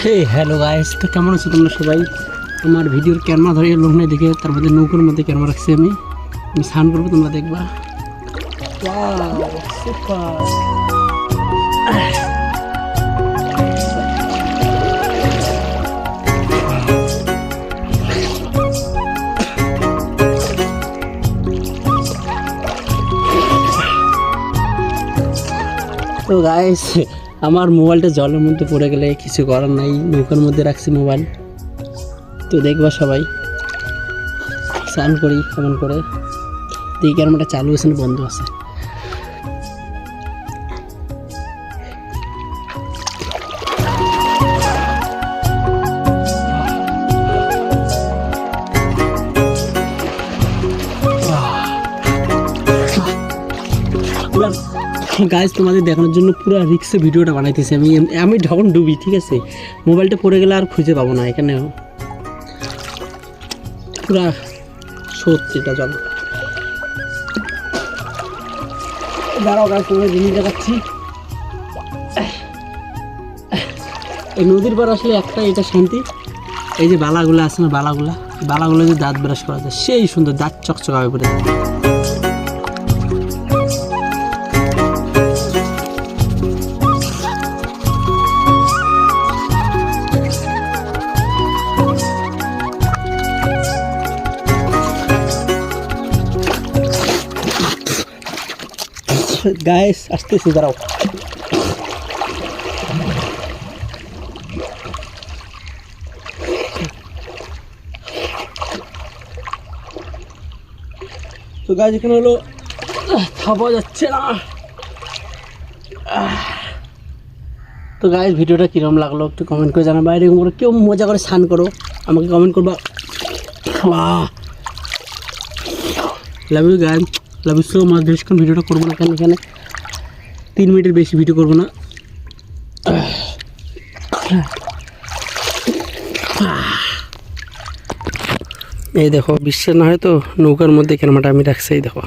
হে hello guys, তো কেমন আছো তোমরা সবাই? আমার ভিডিওর ক্যামেরা ধরে লোক নেই দেখে তার মধ্যে নৌকার মধ্যে ক্যামেরা রাখছি আমি স্নান করবো, তোমরা দেখবা। Wow super. তো গাইস, আমার মোবাইলটা জলের মধ্যে পড়ে গেলে কিছু করার নাই, নৌকার মধ্যে রাখছি মোবাইল। তো দেখবা সবাই, স্নান করি কেমন করে। দেখি ক্যামেরাটা চালু আছে না বন্ধ আছে। গাইজ তোমাদের দেখানোর জন্য পুরো রিক্সে ভিডিওটা বানাইতেছি আমি যখন ডুবি, ঠিক আছে, মোবাইলটা পড়ে গেলে আর খুঁজে পাবো না। এখানে পুরা সত্যি এটা জল। দাঁড়াও গাছ, তোমার জিনিস দেখাচ্ছি। এই নদীর পর আসলে একটা এটা শান্তি, এই যে বালাগুলো আছে না, বালাগুলো যে দাঁত ব্রাশ করা যায় সেই সুন্দর, দাঁত চকচক হবে পরে। গাইস আসতেছি, দাঁড়াও। তো গাইস এখানে হলো খাওয়া যাচ্ছে না। তো গাইস ভিডিওটা কিরকম লাগলো একটু কমেন্ট করে জানাবা। বাইরে কেউ মজা করে স্নান করো, আমাকে কমেন্ট করবা। Love you guys, love you so much. বেশিক্ষণ ভিডিওটা করবো না, কেন এখানে 3 মিনিটের বেশি ভিডিও করবো না। এই দেখো, বিশ্বাস না হয় তো নৌকার মধ্যে ক্যামেরাটা আমি রাখছি, এই দেখো।